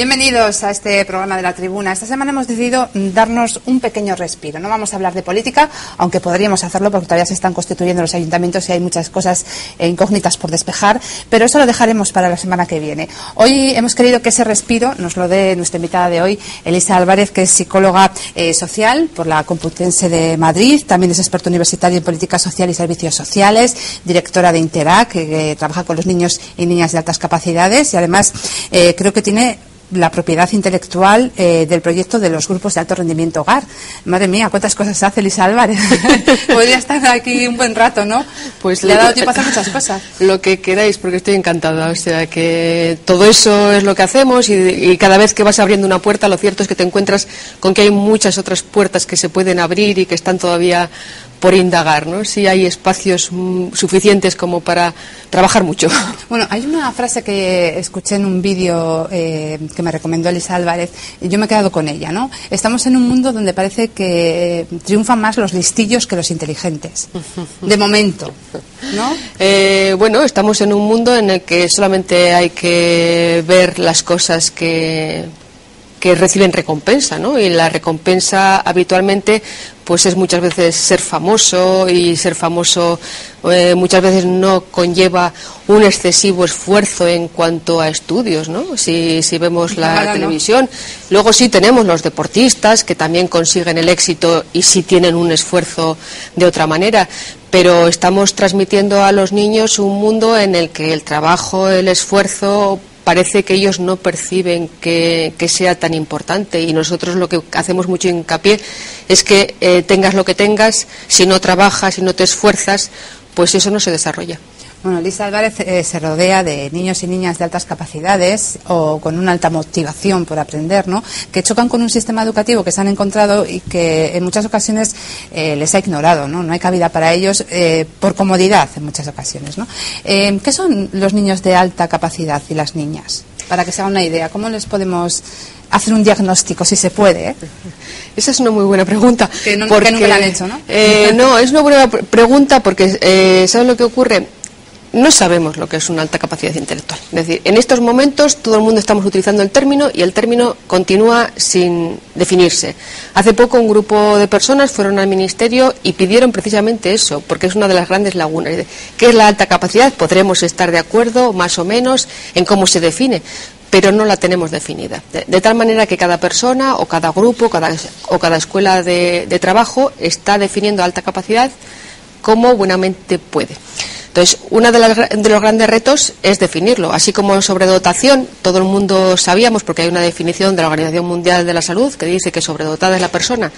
Bienvenidos a este programa de La Tribuna. Esta semana hemos decidido darnos un pequeño respiro. No vamos a hablar de política, aunque podríamos hacerlo porque todavía se están constituyendo los ayuntamientos y hay muchas cosas incógnitas por despejar, pero eso lo dejaremos para la semana que viene. Hoy hemos querido que ese respiro nos lo dé nuestra invitada de hoy, Elisa Álvarez, que es psicóloga social por la Complutense de Madrid, también es experta universitaria en política social y servicios sociales, directora de Interac, que trabaja con los niños y niñas de altas capacidades y además creo que tiene la propiedad intelectual del proyecto de los grupos de alto rendimiento hogar. Madre mía, cuántas cosas hace Elisa Álvarez. Podría estar aquí un buen rato, ¿no? Pues le ha dado tiempo a hacer muchas cosas. Lo que queráis, porque estoy encantada. O sea, que todo eso es lo que hacemos y cada vez que vas abriendo una puerta, lo cierto es que te encuentras con que hay muchas otras puertas que se pueden abrir y que están todavía por indagar, ¿no? Sí hay espacios suficientes como para trabajar mucho. Bueno, hay una frase que escuché en un vídeo que me recomendó Elisa Álvarez y yo me he quedado con ella, ¿no? Estamos en un mundo donde parece que triunfan más los listillos que los inteligentes. De momento, ¿no? Bueno, estamos en un mundo en el que solamente hay que ver las cosas que reciben recompensa, ¿no? Y la recompensa habitualmente pues es muchas veces ser famoso, y ser famoso muchas veces no conlleva un excesivo esfuerzo en cuanto a estudios, ¿no? Si vemos la televisión. Luego sí tenemos los deportistas que también consiguen el éxito y sí tienen un esfuerzo de otra manera, pero estamos transmitiendo a los niños un mundo en el que el trabajo, el esfuerzo, parece que ellos no perciben que sea tan importante, y nosotros lo que hacemos mucho hincapié es que tengas lo que tengas, si no trabajas, si no te esfuerzas, pues eso no se desarrolla. Bueno, Elisa Álvarez se rodea de niños y niñas de altas capacidades o con una alta motivación por aprender, ¿no? Que chocan con un sistema educativo que se han encontrado y que en muchas ocasiones les ha ignorado, ¿no? No hay cabida para ellos por comodidad en muchas ocasiones, ¿no? ¿Qué son los niños de alta capacidad y las niñas? Para que se hagan una idea, ¿cómo les podemos hacer un diagnóstico, si se puede? Esa es una muy buena pregunta. Que nunca la han hecho, ¿no? No, es una buena pregunta porque ¿sabes lo que ocurre? No sabemos lo que es una alta capacidad intelectual. Es decir, en estos momentos todo el mundo estamos utilizando el término y el término continúa sin definirse. Hace poco un grupo de personas fueron al Ministerio y pidieron precisamente eso, porque es una de las grandes lagunas. ¿Qué es la alta capacidad? Podremos estar de acuerdo, más o menos, en cómo se define, pero no la tenemos definida. De tal manera que cada persona o cada grupo o cada escuela de trabajo está definiendo alta capacidad como buenamente puede. Entonces, uno de los grandes retos es definirlo. Así como sobredotación, todo el mundo sabíamos, porque hay una definición de la Organización Mundial de la Salud que dice que sobredotada es la persona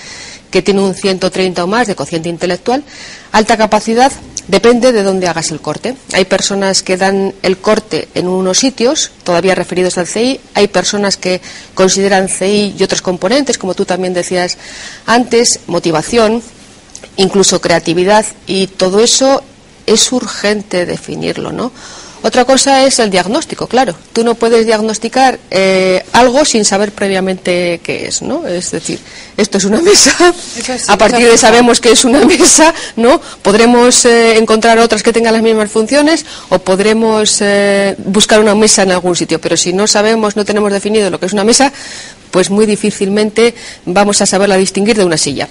que tiene un 130 o más de cociente intelectual. Alta capacidad depende de dónde hagas el corte. Hay personas que dan el corte en unos sitios, todavía referidos al CI. Hay personas que consideran CI y otros componentes, como tú también decías antes, motivación, incluso creatividad, y todo eso es urgente definirlo, ¿no? Otra cosa es el diagnóstico, claro. Tú no puedes diagnosticar algo sin saber previamente qué es, ¿no? Es decir, esto es una mesa, a partir de sabemos que es una mesa, ¿no? Podremos encontrar otras que tengan las mismas funciones o podremos buscar una mesa en algún sitio, pero si no sabemos, no tenemos definido lo que es una mesa, pues muy difícilmente vamos a saberla distinguir de una silla.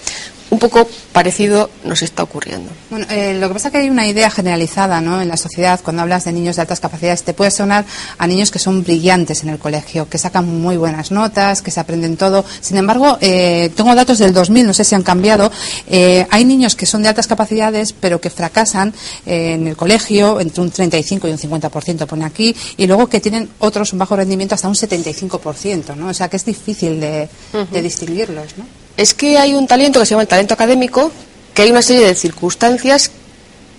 Un poco parecido nos está ocurriendo. Bueno, lo que pasa es que hay una idea generalizada, ¿no?, en la sociedad. Cuando hablas de niños de altas capacidades, te puede sonar a niños que son brillantes en el colegio, que sacan muy buenas notas, que se aprenden todo. Sin embargo, tengo datos del 2000, no sé si han cambiado. Hay niños que son de altas capacidades, pero que fracasan en el colegio, entre un 35 y un 50%, pone aquí, y luego que tienen otros un bajo rendimiento hasta un 75%, ¿no? O sea, que es difícil de distinguirlos, ¿no? Es que hay un talento que se llama el talento académico, que hay una serie de circunstancias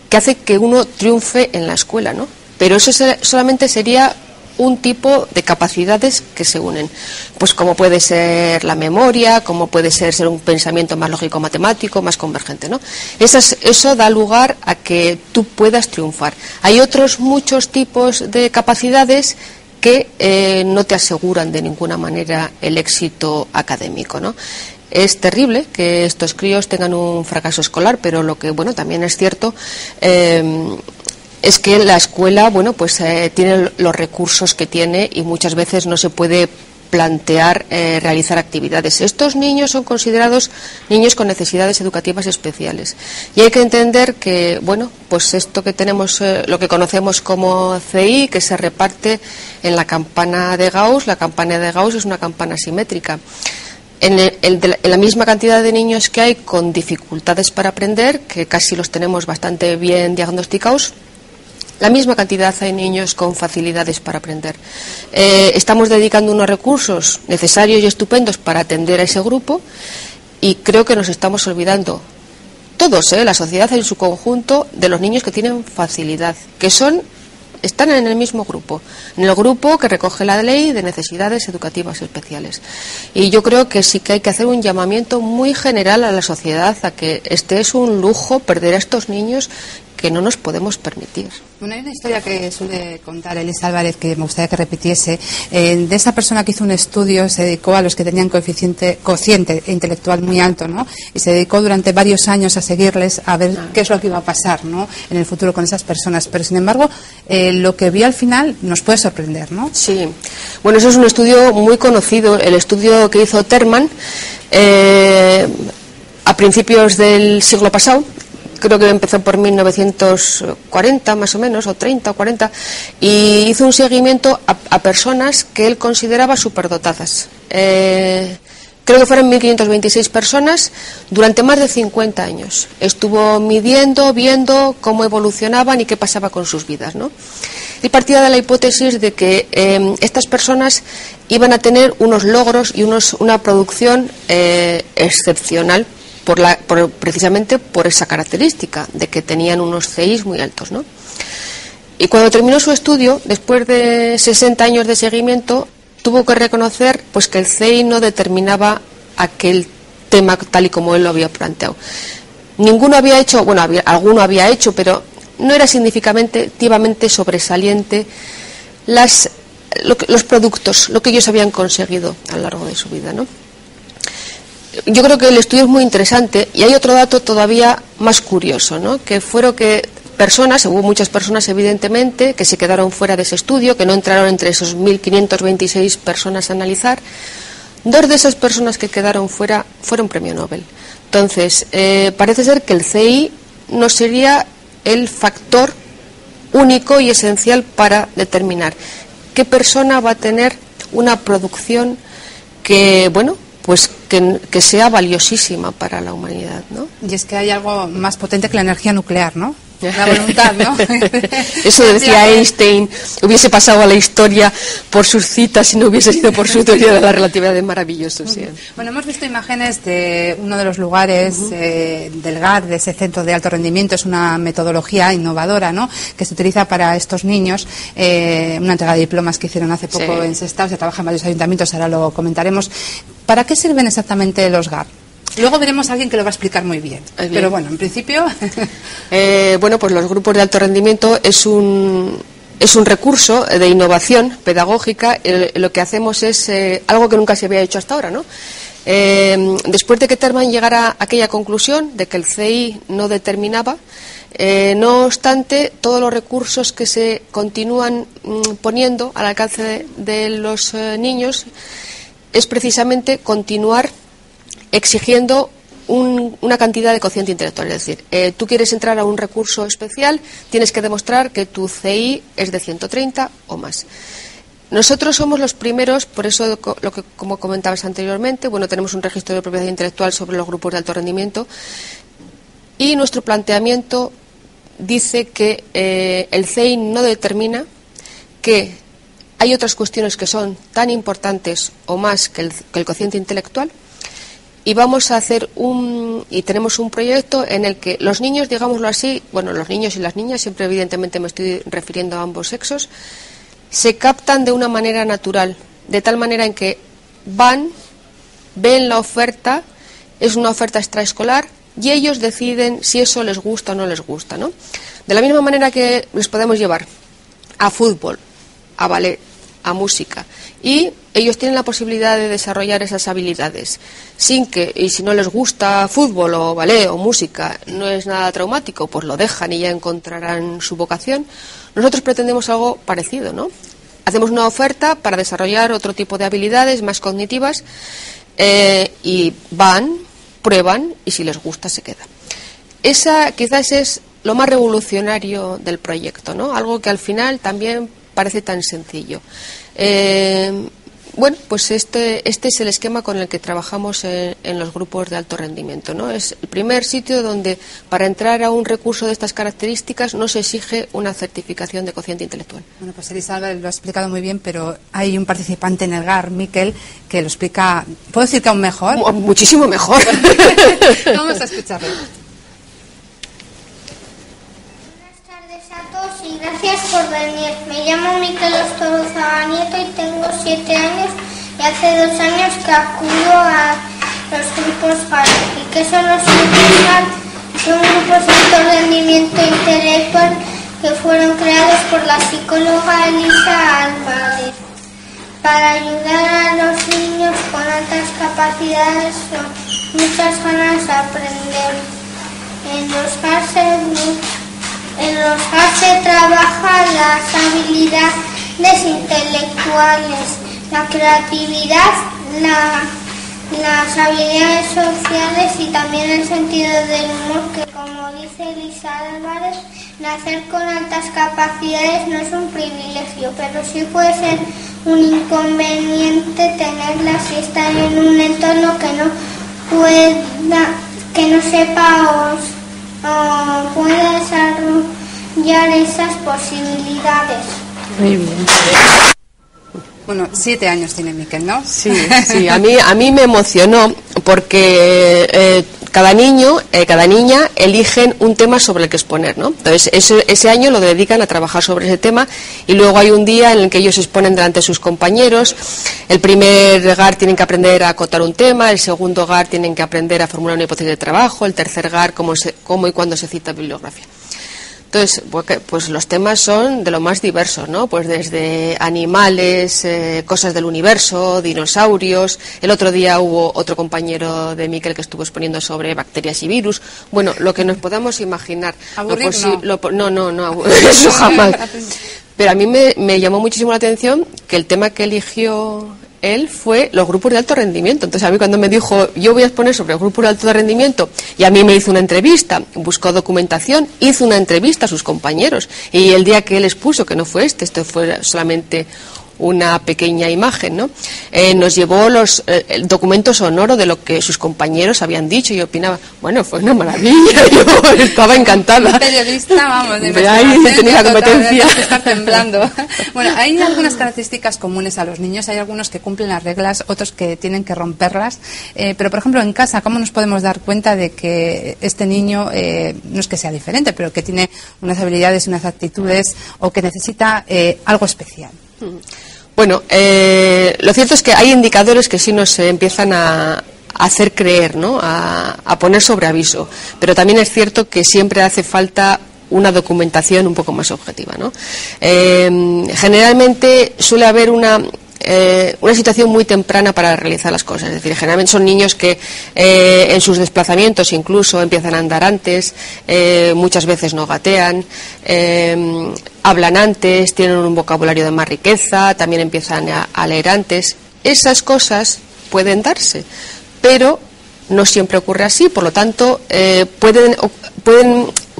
que hace que uno triunfe en la escuela, ¿no? Pero eso solamente sería un tipo de capacidades que se unen, pues como puede ser la memoria, como puede ser un pensamiento más lógico-matemático, más convergente, ¿no? Eso da lugar a que tú puedas triunfar. Hay otros muchos tipos de capacidades que no te aseguran de ninguna manera el éxito académico, ¿no? Es terrible que estos críos tengan un fracaso escolar, pero lo que, bueno, también es cierto es que la escuela, bueno, pues tiene los recursos que tiene y muchas veces no se puede plantear realizar actividades. Estos niños son considerados niños con necesidades educativas especiales y hay que entender que, bueno, pues esto que tenemos, lo que conocemos como CI, que se reparte en la campana de Gauss. La campana de Gauss es una campana simétrica. En la misma cantidad de niños que hay con dificultades para aprender, que casi los tenemos bastante bien diagnosticados, la misma cantidad hay niños con facilidades para aprender. Estamos dedicando unos recursos necesarios y estupendos para atender a ese grupo y creo que nos estamos olvidando todos, la sociedad en su conjunto, de los niños que tienen facilidad, que están en el mismo grupo, en el grupo que recoge la ley de necesidades educativas especiales. Y yo creo que sí que hay que hacer un llamamiento muy general a la sociedad a que este es un lujo, perder a estos niños que no nos podemos permitir. Bueno, hay una historia que suele contar Elisa Álvarez que me gustaría que repitiese, de esa persona que hizo un estudio, se dedicó a los que tenían cociente intelectual muy alto, ¿no? Y se dedicó durante varios años a seguirles, a ver qué es lo que iba a pasar, ¿no?, en el futuro con esas personas. Pero, sin embargo, lo que vio al final nos puede sorprender, ¿no? Sí. Bueno, eso es un estudio muy conocido, el estudio que hizo Terman a principios del siglo pasado. Creo que empezó por 1940 más o menos, o 30 o 40, y hizo un seguimiento a personas que él consideraba superdotadas. Creo que fueron 1.526 personas durante más de 50 años. Estuvo midiendo, viendo cómo evolucionaban y qué pasaba con sus vidas, ¿no? Y partía de la hipótesis de que estas personas iban a tener unos logros y una producción excepcional, precisamente por esa característica de que tenían unos CIs muy altos, ¿no? Y cuando terminó su estudio, después de 60 años de seguimiento, tuvo que reconocer pues que el CI no determinaba aquel tema tal y como él lo había planteado. Ninguno había hecho, bueno, alguno había hecho, pero no era significativamente sobresaliente los productos, lo que ellos habían conseguido a lo largo de su vida, ¿no? Yo creo que el estudio es muy interesante y hay otro dato todavía más curioso, ¿no?, que fueron que hubo muchas personas evidentemente que se quedaron fuera de ese estudio, que no entraron entre esos 1.526 personas a analizar. 2 de esas personas que quedaron fuera fueron premio Nobel. Entonces, parece ser que el CI no sería el factor único y esencial para determinar qué persona va a tener una producción que, bueno, pues que sea valiosísima para la humanidad, ¿no? Y es que hay algo más potente que la energía nuclear, ¿no? La voluntad, ¿no? Eso decía Einstein, hubiese pasado a la historia por sus citas y no hubiese sido por su teoría de la relatividad. Es maravilloso, sí. Bueno, hemos visto imágenes de uno de los lugares del GAR, de ese centro de alto rendimiento. Es una metodología innovadora, ¿no?, que se utiliza para estos niños. Una entrega de diplomas que hicieron hace poco en Sestao, se trabaja en varios ayuntamientos, ahora lo comentaremos. ¿Para qué sirven exactamente los GAR? Luego veremos a alguien que lo va a explicar muy bien. Pero bueno, en principio... Bueno, pues los grupos de alto rendimiento es un recurso de innovación pedagógica. Lo que hacemos es algo que nunca se había hecho hasta ahora, ¿no? Después de que Terman llegara a aquella conclusión de que el CI no determinaba, no obstante, todos los recursos que se continúan poniendo al alcance de los niños es precisamente continuar exigiendo una cantidad de cociente intelectual. Es decir, tú quieres entrar a un recurso especial, tienes que demostrar que tu CI es de 130 o más. Nosotros somos los primeros, por eso, como comentabas anteriormente, bueno, tenemos un registro de propiedad intelectual sobre los grupos de alto rendimiento y nuestro planteamiento dice que el CI no determina, que hay otras cuestiones que son tan importantes o más que el cociente intelectual. Y vamos a hacer y tenemos un proyecto en el que los niños, digámoslo así, bueno, los niños y las niñas, siempre evidentemente me estoy refiriendo a ambos sexos, se captan de una manera natural, de tal manera en que ven la oferta, es una oferta extraescolar, y ellos deciden si eso les gusta o no les gusta, ¿no? De la misma manera que les podemos llevar a fútbol, a ballet, a música, y ellos tienen la posibilidad de desarrollar esas habilidades y si no les gusta fútbol o ballet o música, no es nada traumático, pues lo dejan y ya encontrarán su vocación. Nosotros pretendemos algo parecido, ¿no? hacemos una oferta para desarrollar otro tipo de habilidades más cognitivas y van, prueban y si les gusta se queda. Esa quizás es lo más revolucionario del proyecto, ¿no? Algo que al final también parece tan sencillo. Bueno, pues este es el esquema con el que trabajamos en los grupos de alto rendimiento, ¿no? Es el primer sitio donde para entrar a un recurso de estas características no se exige una certificación de cociente intelectual. Bueno, pues Elisa Álvarez lo ha explicado muy bien, pero hay un participante en el GAR, Miquel, que lo explica, ¿puedo decir que aún mejor? Muchísimo mejor. Vamos a escucharlo. Y gracias por venir. Me llamo Miquel Ostorozábal Nieto y tengo 7 años y hace 2 años que acudo a los grupos GAR. ¿Y qué son los grupos GAR? Son grupos de alto rendimiento intelectual que fueron creados por la psicóloga Elisa Álvarez para ayudar a los niños con altas capacidades o muchas ganas de aprender. En los GAR se trabaja las habilidades intelectuales, la creatividad, las habilidades sociales y también el sentido del humor, que como dice Elisa Álvarez, nacer con altas capacidades no es un privilegio, pero sí puede ser un inconveniente tenerlas si están en un entorno que no sepa o pueda desarrollar esas posibilidades. Muy bien. Bueno, 7 años tiene Miquel, ¿no? Sí, a mí me emocionó porque cada niño, cada niña eligen un tema sobre el que exponer, ¿no? Entonces ese año lo dedican a trabajar sobre ese tema y luego hay un día en el que ellos exponen delante de sus compañeros. El primer GAR tienen que aprender a acotar un tema, el segundo GAR tienen que aprender a formular una hipótesis de trabajo, el tercer GAR cómo y cuándo se cita bibliografía. Entonces, pues los temas son de lo más diversos, ¿no? Pues desde animales, cosas del universo, dinosaurios. El otro día hubo otro compañero de Miquel que estuvo exponiendo sobre bacterias y virus. Bueno, lo que nos podamos imaginar. ¿Aburrir? No, eso jamás. Pero a mí me llamó muchísimo la atención que el tema que eligió él fue los grupos de alto rendimiento. Entonces a mí cuando me dijo yo voy a exponer sobre grupos de alto rendimiento y a mí me hizo una entrevista, buscó documentación, hizo una entrevista a sus compañeros y el día que él expuso, que no fue esto fue solamente una pequeña imagen, ¿no? Nos llevó el documento sonoro de lo que sus compañeros habían dicho y opinaba, bueno, fue una maravilla, yo estaba encantada. Un periodista, vamos, de ahí tenía la competencia. Estar temblando. Bueno, hay algunas características comunes a los niños, hay algunos que cumplen las reglas, otros que tienen que romperlas, pero por ejemplo en casa, ¿cómo nos podemos dar cuenta de que este niño no es que sea diferente, pero que tiene unas habilidades, unas actitudes o que necesita algo especial? Bueno, lo cierto es que hay indicadores que sí nos empiezan a hacer creer, ¿no? A poner sobre aviso, pero también es cierto que siempre hace falta una documentación un poco más objetiva, ¿no? Generalmente suele haber una situación muy temprana para realizar las cosas, es decir, generalmente son niños que en sus desplazamientos incluso empiezan a andar antes, muchas veces no gatean, hablan antes, tienen un vocabulario de más riqueza, también empiezan a leer antes. Esas cosas pueden darse, pero no siempre ocurre así, por lo tanto pueden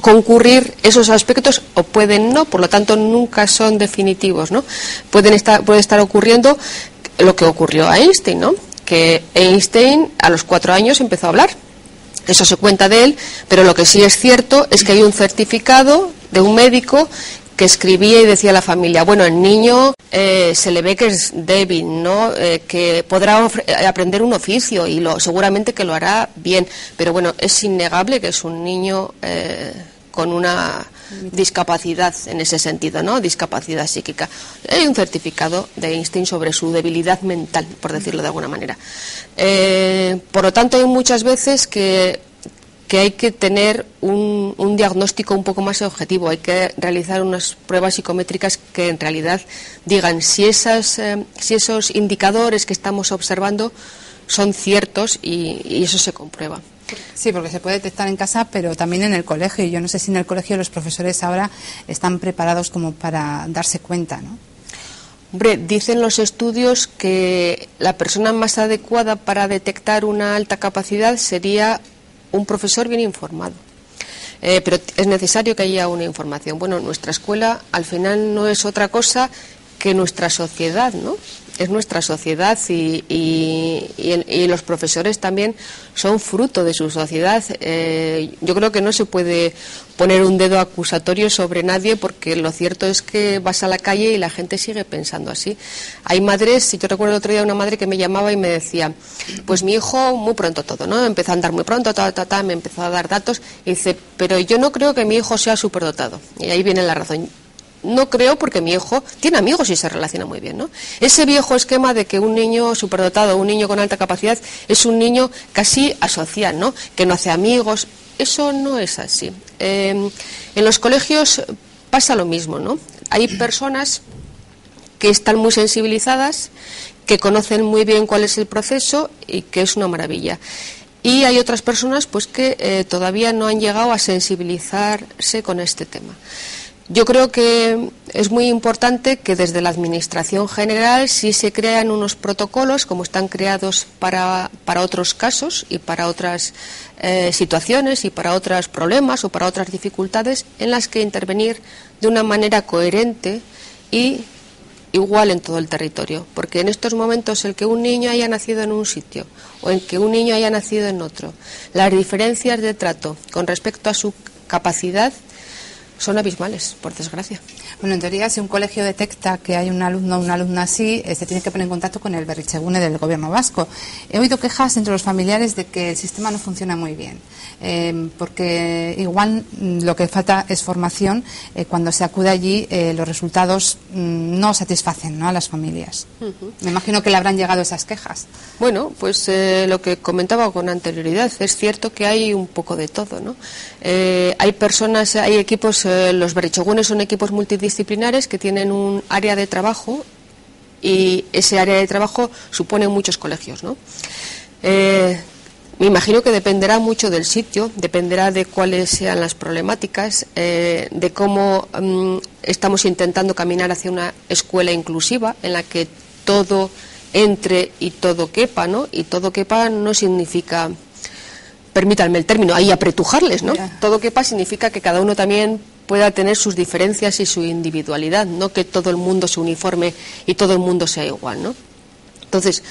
concurrir esos aspectos o pueden no, por lo tanto nunca son definitivos, ¿no? Puede estar ocurriendo lo que ocurrió a Einstein, ¿no? Que Einstein a los 4 años empezó a hablar. Eso se cuenta de él, pero lo que sí es cierto es que hay un certificado de un médico que escribía y decía a la familia, bueno, el niño se le ve que es débil, ¿no? Que podrá aprender un oficio y seguramente que lo hará bien, pero bueno, es innegable que es un niño con una discapacidad en ese sentido, ¿no? Discapacidad psíquica. Hay un certificado de Einstein sobre su debilidad mental, por decirlo de alguna manera. Por lo tanto, hay muchas veces que hay que tener un diagnóstico un poco más objetivo, hay que realizar unas pruebas psicométricas que en realidad digan si esos indicadores que estamos observando son ciertos y eso se comprueba. Sí, porque se puede detectar en casa, pero también en el colegio. Y yo no sé si en el colegio los profesores ahora están preparados como para darse cuenta, ¿no? Hombre, dicen los estudios que la persona más adecuada para detectar una alta capacidad sería un profesor bien informado. Pero es necesario que haya una información. Bueno, nuestra escuela al final no es otra cosa que nuestra sociedad, ¿no? Es nuestra sociedad y los profesores también son fruto de su sociedad. Yo creo que no se puede poner un dedo acusatorio sobre nadie, porque lo cierto es que vas a la calle y la gente sigue pensando así. Hay madres, yo recuerdo el otro día una madre que me llamaba y me decía, pues mi hijo muy pronto todo, ¿no? Empezó a andar muy pronto, me empezó a dar datos y dice, pero yo no creo que mi hijo sea superdotado. Y ahí viene la razón. No creo, porque mi hijo tiene amigos y se relaciona muy bien, ¿no? Ese viejo esquema de que un niño superdotado, un niño con alta capacidad, es un niño casi asocial, ¿no? Que no hace amigos. Eso no es así. En los colegios pasa lo mismo, ¿no? Hay personas que están muy sensibilizadas, que conocen muy bien cuál es el proceso y que es una maravilla. Y hay otras personas pues que todavía no han llegado a sensibilizarse con este tema. Yo creo que es muy importante que desde la Administración General sí se crean unos protocolos, como están creados para otros casos y para otras situaciones y para otros problemas o para otras dificultades, en las que intervenir de una manera coherente y igual en todo el territorio. Porque en estos momentos el que un niño haya nacido en un sitio o en que un niño haya nacido en otro, las diferencias de trato con respecto a su capacidad son abismales, por desgracia. Bueno, en teoría, si un colegio detecta que hay un alumno o una alumna así, se tiene que poner en contacto con el Berritzegune del Gobierno vasco. He oído quejas entre los familiares de que el sistema no funciona muy bien, porque igual lo que falta es formación. Cuando se acude allí, los resultados no satisfacen, ¿no?, a las familias. Me imagino que le habrán llegado esas quejas. Bueno, pues lo que comentaba con anterioridad, es cierto que hay un poco de todo, ¿no? Hay personas, hay equipos, los Berritzegunes son equipos multidisciplinares que tienen un área de trabajo, y ese área de trabajo supone muchos colegios, ¿no? Me imagino que dependerá mucho del sitio, dependerá de cuáles sean las problemáticas, de cómo estamos intentando caminar hacia una escuela inclusiva en la que todo entre y todo quepa, ¿no? Y todo quepa no significa, permítanme el término, ahí apretujarles, ¿no? Todo quepa significa que cada uno también pueda tener sus diferencias y su individualidad, no que todo el mundo se uniforme y todo el mundo sea igual, ¿no? Entonces,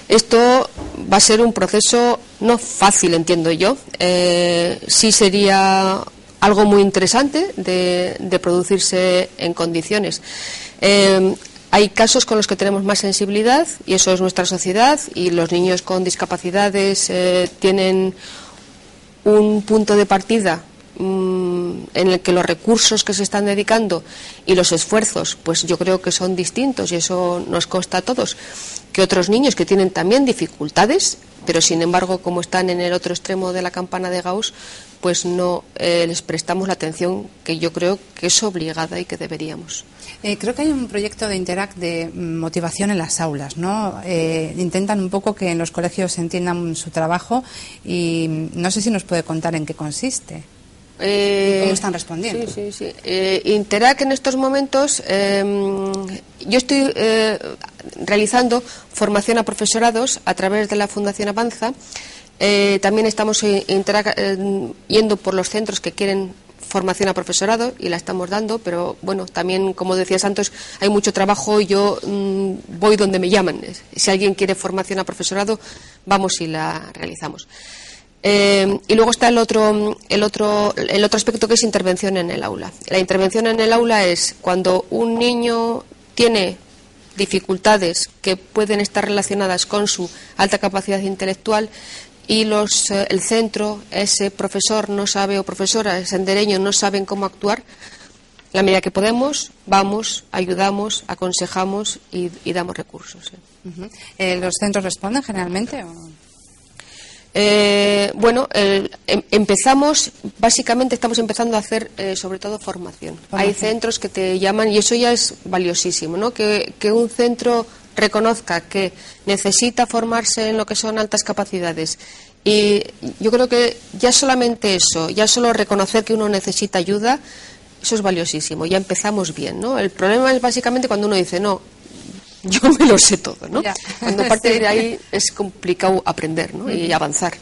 esto va a ser un proceso no fácil, entiendo yo. Sí sería algo muy interesante de producirse en condiciones. Hay casos con los que tenemos más sensibilidad, y eso es nuestra sociedad, y los niños con discapacidades tienen un punto de partida en el que los recursos que se están dedicando y los esfuerzos, pues yo creo que son distintos, y eso nos consta a todos, que otros niños que tienen también dificultades, pero sin embargo, como están en el otro extremo de la campana de Gauss, pues no les prestamos la atención que yo creo que es obligada y que deberíamos. Creo que hay un proyecto de Interact de motivación en las aulas, ¿no? Intentan un poco que en los colegios se entiendan su trabajo, y no sé si nos puede contar en qué consiste. ¿Cómo están respondiendo? Sí. Interact en estos momentos, yo estoy realizando formación a profesorados a través de la Fundación Avanza. También estamos yendo por los centros que quieren formación a profesorado, y la estamos dando, pero bueno, también, como decía Santos, hay mucho trabajo. Yo voy donde me llaman. Si alguien quiere formación a profesorado, vamos y la realizamos. Y luego está el otro aspecto, que es intervención en el aula. La intervención en el aula es cuando un niño tiene dificultades que pueden estar relacionadas con su alta capacidad intelectual, y el centro, ese profesor no sabe, o profesora, ese sendereño, no saben cómo actuar. La medida que podemos, vamos, ayudamos, aconsejamos y damos recursos. ¿Los centros responden generalmente o...? Bueno, básicamente estamos empezando a hacer sobre todo formación. Hay centros que te llaman, y eso ya es valiosísimo, ¿no? Que un centro reconozca que necesita formarse en lo que son altas capacidades, y yo creo que ya solamente eso, ya solo reconocer que uno necesita ayuda, eso es valiosísimo. Ya empezamos bien, ¿no? El problema es básicamente cuando uno dice, no, yo me lo sé todo, ¿no? Ya. Cuando parte Sí. de ahí es complicado aprender, ¿no? Y avanzar.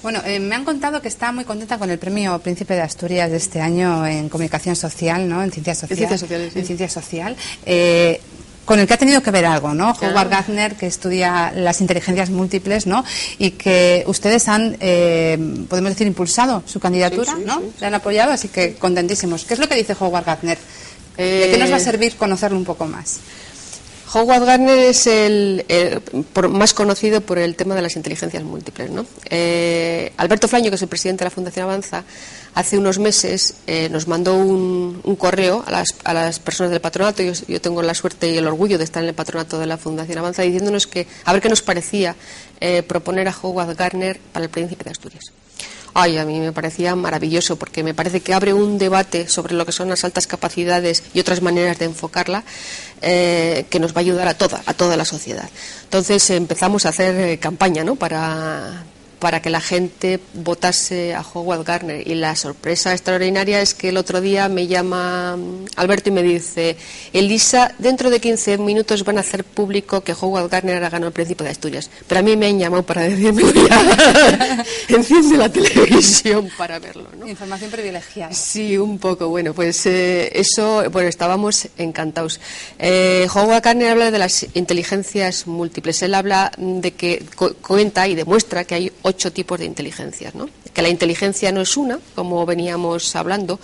Bueno, me han contado que está muy contenta con el premio Príncipe de Asturias de este año en comunicación social, ¿no? En ciencia social. En ciencias sociales, sí. En ciencia social. Con el que ha tenido que ver algo, ¿no? Claro. Howard Gardner, que estudia las inteligencias múltiples, ¿no? Y que ustedes han, podemos decir, impulsado su candidatura, Sí, ¿no? sí. Le han apoyado, así que contentísimos. ¿Qué es lo que dice Howard Gardner? ¿De qué nos va a servir conocerlo un poco más? Howard Gardner es más conocido por el tema de las inteligencias múltiples, ¿no? Alberto Flaño, que es el presidente de la Fundación Avanza, hace unos meses nos mandó un correo a las personas del patronato. Yo tengo la suerte y el orgullo de estar en el patronato de la Fundación Avanza, diciéndonos que a ver qué nos parecía proponer a Howard Gardner para el Príncipe de Asturias. Ay, a mí me parecía maravilloso, porque me parece que abre un debate sobre lo que son las altas capacidades y otras maneras de enfocarla, que nos va a ayudar a toda la sociedad. Entonces empezamos a hacer campaña, ¿no? para que la gente votase a Howard Gardner, y la sorpresa extraordinaria es que el otro día me llama Alberto y me dice: Elisa, dentro de 15 minutos van a hacer público que Howard Gardner ha ganado el Príncipe de Asturias, pero a mí me han llamado para decirme ya, enciende la televisión para verlo, ¿no? Información privilegiada. Sí, un poco. Bueno, pues eso, bueno, estábamos encantados. Howard Gardner habla de las inteligencias múltiples. Él habla de que cuenta y demuestra que hay 8 tipos de inteligencias, ¿no? Que la inteligencia no es una, como veníamos hablando.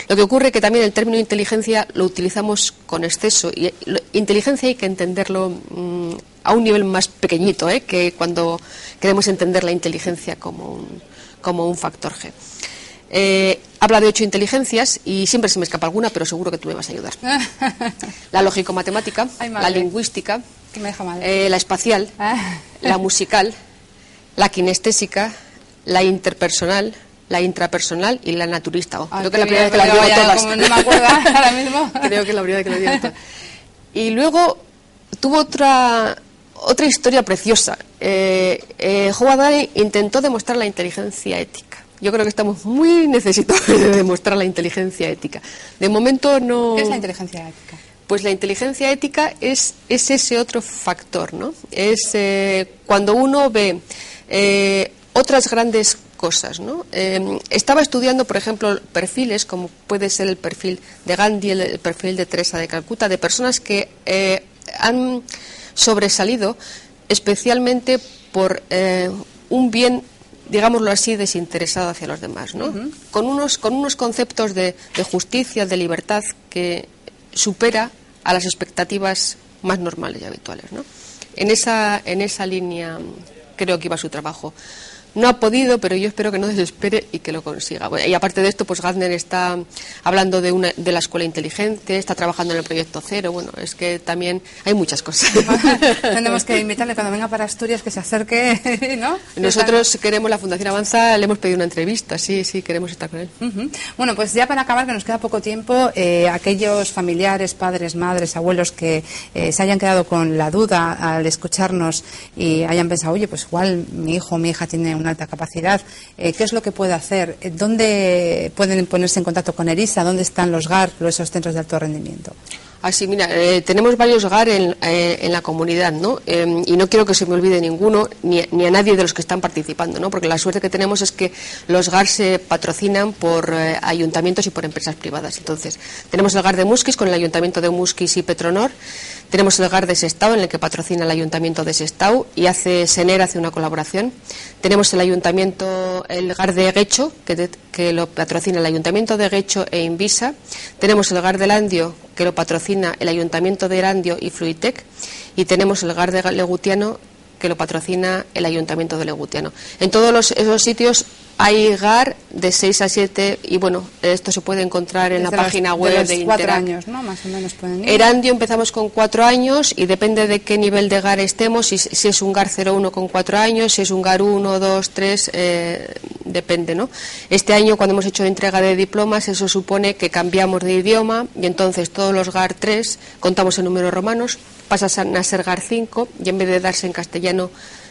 Lo que ocurre es que también el término inteligencia lo utilizamos con exceso, y inteligencia hay que entenderlo a un nivel más pequeñito, que cuando queremos entender la inteligencia como un factor G. Habla de 8 inteligencias y siempre se me escapa alguna, pero seguro que tú me vas a ayudar. La lógico-matemática, Ay, la madre. lingüística, Que me deja mal. la espacial, la musical, la kinestésica, la interpersonal, la intrapersonal y la naturista. Creo que la primera vez que las digo todas. Como no me acuerdo ahora mismo. Creo que es la primera vez que las digo todas. Y luego tuvo otra historia preciosa. Howard Gardner intentó demostrar la inteligencia ética. Yo creo que estamos muy necesitados de demostrar la inteligencia ética. De momento no... ¿Qué es la inteligencia ética? Pues la inteligencia ética es ese otro factor, ¿no? Es cuando uno ve otras grandes cosas, ¿no? Estaba estudiando, por ejemplo, perfiles como puede ser el perfil de Gandhi, el perfil de Teresa de Calcuta, de personas que han sobresalido especialmente por un bien, digámoslo así, desinteresado hacia los demás, ¿no? Con unos conceptos de justicia, de libertad, que supera a las expectativas más normales y habituales, ¿no? En esa línea creo que iba su trabajo. No ha podido, pero yo espero que no desespere y que lo consiga. Bueno, y aparte de esto, pues Gardner está hablando de la escuela inteligente, está trabajando en el proyecto Cero. Bueno, es que también hay muchas cosas. Tenemos que invitarle cuando venga para Asturias que se acerque, ¿no? Nosotros queremos, la Fundación Avanza, le hemos pedido una entrevista, sí, queremos estar con él. Bueno, pues ya para acabar, que nos queda poco tiempo, aquellos familiares, padres, madres, abuelos que se hayan quedado con la duda al escucharnos y hayan pensado, oye, pues igual mi hijo o mi hija tiene una alta capacidad, ¿qué es lo que puede hacer? ¿Dónde pueden ponerse en contacto con ERISA? ¿Dónde están los GAR, esos centros de alto rendimiento? Así, mira, tenemos varios GAR en la comunidad, ¿no? Y no quiero que se me olvide ninguno, ni a nadie de los que están participando, ¿no? Porque la suerte que tenemos es que los GAR se patrocinan por ayuntamientos y por empresas privadas. Entonces, tenemos el GAR de Musquis con el Ayuntamiento de Musquis y Petronor, tenemos el GAR de Sestao, en el que patrocina el Ayuntamiento de Sestao, y SENER hace una colaboración. Tenemos el GAR de Guecho, que lo patrocina el Ayuntamiento de Guecho e Invisa. Tenemos el GAR de Landio, que lo patrocina el Ayuntamiento de Erandio y Fluitec, y tenemos el GAR de Legutiano, que lo patrocina el Ayuntamiento de Legutiano. En todos esos sitios hay GAR de 6 a 7 y bueno, esto se puede encontrar en la página web de Interac. 4 años, ¿no? Más o menos pueden ir. Erandio empezamos con 4 años y depende de qué nivel de GAR estemos, si es un GAR 01 con 4 años, si es un GAR 1, 2, 3, depende, ¿no? Este año, cuando hemos hecho entrega de diplomas, eso supone que cambiamos de idioma y entonces todos los GAR 3 contamos en números romanos, pasan a ser GAR 5 y en vez de darse en castellano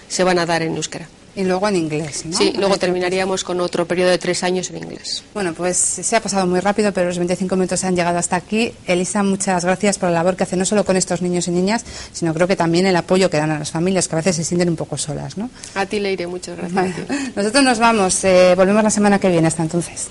se van a dar en euskera. Y luego en inglés, ¿no? Sí, luego terminaríamos con otro periodo de 3 años en inglés. Bueno, pues se ha pasado muy rápido, pero los 25 minutos han llegado hasta aquí. Elisa, muchas gracias por la labor que hace no solo con estos niños y niñas, sino creo que también el apoyo que dan a las familias, que a veces se sienten un poco solas, ¿no? A ti, Leire, muchas gracias. Vale. Nosotros nos vamos, volvemos la semana que viene. Hasta entonces.